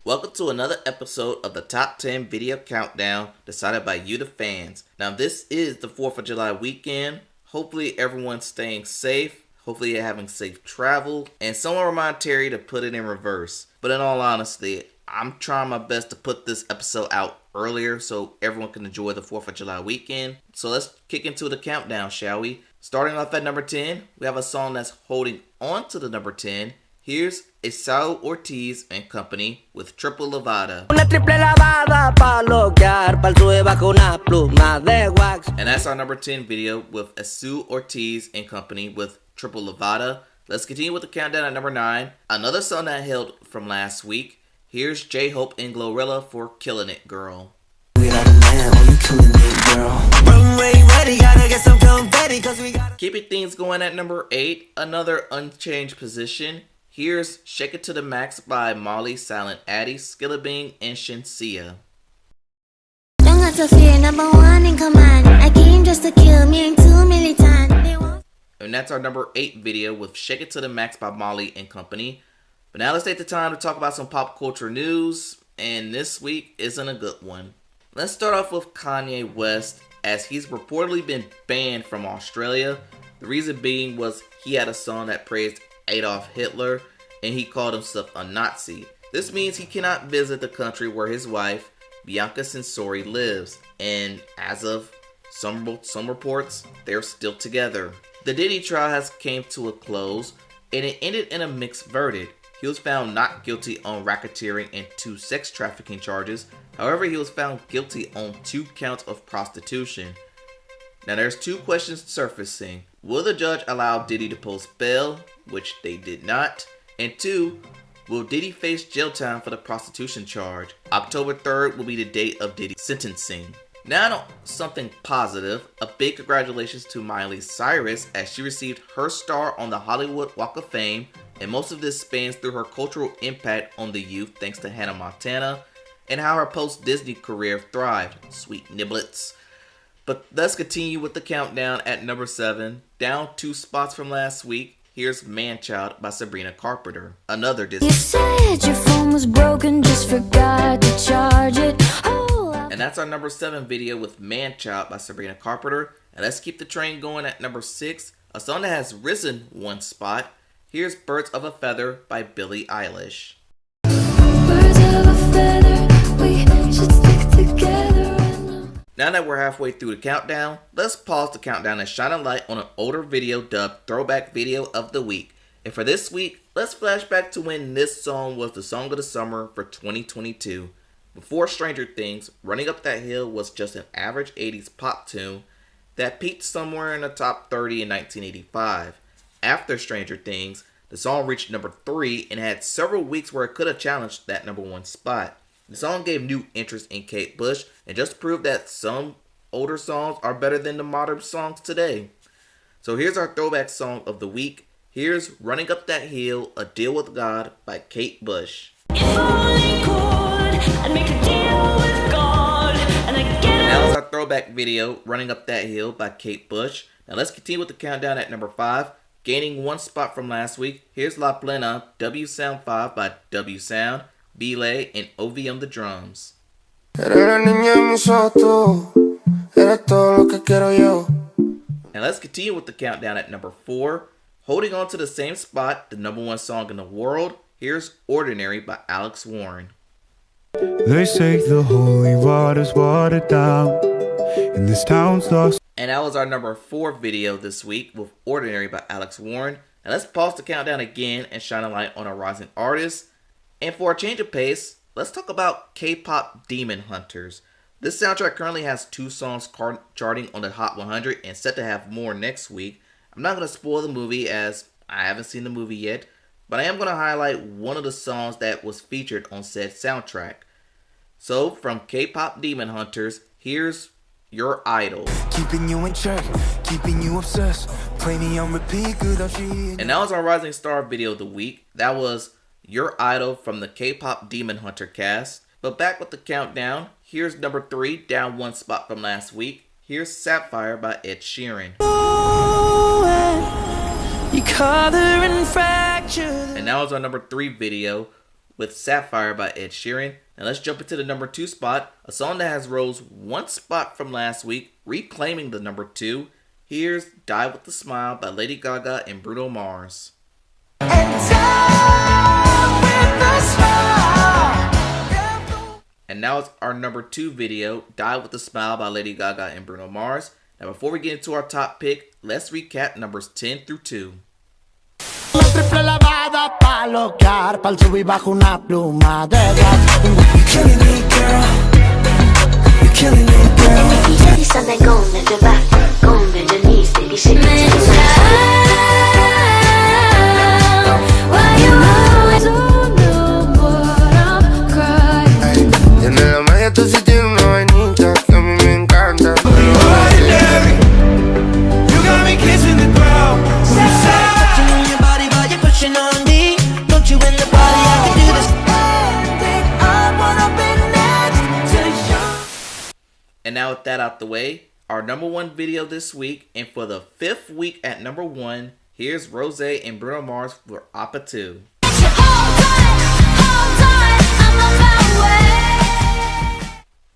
Welcome to another episode of the Top 10 Video Countdown decided by you the fans. Now this is the 4th of July weekend. Hopefully everyone's staying safe. Hopefully you're having safe travel. And someone remind Terry to put it in reverse. But in all honesty, I'm trying my best to put this episode out earlier so everyone can enjoy the 4th of July weekend. So let's kick into the countdown, shall we? Starting off at number 10, we have a song that's holding on to the number 10. Here's Esau Ortiz and Company with Triple Lavada. And that's our number 10 video with Esau Ortiz and Company with Triple Lavada. Let's continue with the countdown at number 9. Another song that held from last week. Here's J-Hope and Glorilla for Killing It Girl. Keeping things going at number 8. Another unchanged position. Here's Shake It to the Max by Molly, Silent Addy, Skilla Bean, and Shinsia. And that's our number 8 video with Shake It to the Max by Molly and Company. But now let's take the time to talk about some pop culture news, and this week isn't a good one. Let's start off with Kanye West, as he's reportedly been banned from Australia. The reason being was he had a song that praised Adolf Hitler, and he called himself a Nazi. This means he cannot visit the country where his wife, Bianca Censori, lives, and as of some reports, they're still together. The Diddy trial has came to a close, and it ended in a mixed verdict. He was found not guilty on racketeering and 2 sex trafficking charges. However, he was found guilty on 2 counts of prostitution. Now there's 2 questions surfacing. Will the judge allow Diddy to post bail, which they did not? And 2, will Diddy face jail time for the prostitution charge? October 3rd will be the date of Diddy's sentencing. Now something positive. A big congratulations to Miley Cyrus as she received her star on the Hollywood Walk of Fame. And most of this spans through her cultural impact on the youth thanks to Hannah Montana and how her post-Disney career thrived. Sweet niblets. But let's continue with the countdown at number 7. Down 2 spots from last week. Here's Manchild by Sabrina Carpenter. Another Disney. You said your phone was broken, just forgot to charge it. Oh. And that's our number 7 video with Manchild by Sabrina Carpenter. And let's keep the train going at number 6. A song that has risen 1 spot. Here's Birds of a Feather by Billie Eilish. Birds of a feather, we should stick together. Now that we're halfway through the countdown, let's pause the countdown and shine a light on an older video dubbed Throwback Video of the Week. And for this week, let's flash back to when this song was the song of the summer for 2022. Before Stranger Things, Running Up That Hill was just an average 80s pop tune that peaked somewhere in the top 30 in 1985. After Stranger Things, the song reached number 3 and had several weeks where it could have challenged that number 1 spot. The song gave new interest in Kate Bush and just proved that some older songs are better than the modern songs today. So here's our throwback song of the week. Here's Running Up That Hill, A Deal with God by Kate Bush. If only could, I'd make a deal with God, and that was our throwback video, Running Up That Hill by Kate Bush. Now let's continue with the countdown at number 5. Gaining 1 spot from last week, here's La Plena, W Sound 5 by W Sound, Belay, and Ovi on the drums. And let's continue with the countdown at number 4. Holding on to the same spot, the number 1 song in the world, here's Ordinary by Alex Warren. They say the holy water's watered down, and this town's lost. And that was our number 4 video this week with Ordinary by Alex Warren. And let's pause the countdown again and shine a light on a rising artist. And for a change of pace, let's talk about K-pop Demon Hunters. This soundtrack currently has 2 songs charting on the Hot 100 and set to have more next week. I'm not going to spoil the movie as I haven't seen the movie yet, but I am going to highlight one of the songs that was featured on said soundtrack. So from K-pop Demon Hunters, here's Your Idol. Keeping you in check, keeping you obsessed, play me on repeat, and that was our Rising Star video of the week. That was Your Idol from the K-pop Demon Hunter cast. But back with the countdown, here's number 3, down 1 spot from last week. Here's Sapphire by Ed Sheeran. And that was our number 3 video with Sapphire by Ed Sheeran. Now let's jump into the number 2 spot, a song that has rose 1 spot from last week, reclaiming the number 2. Here's Die With A Smile by Lady Gaga and Bruno Mars. And now it's our number 2 video, Die With A Smile by Lady Gaga and Bruno Mars. Now before we get into our top pick, let's recap numbers 10 through 2. And now with that out the way, our number 1 video this week, and for the 5th week at number 1, here's Rose and Bruno Mars for Oppa 2.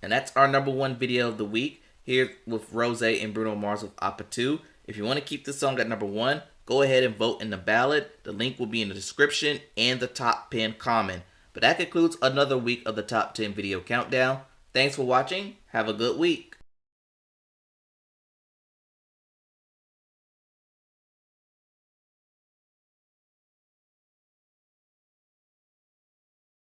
And that's our number 1 video of the week, here with Rose and Bruno Mars with Oppa 2. If you want to keep this song at number 1, go ahead and vote in the ballot. The link will be in the description and the top pinned comment. But that concludes another week of the top 10 video countdown. Thanks for watching. Have a good week.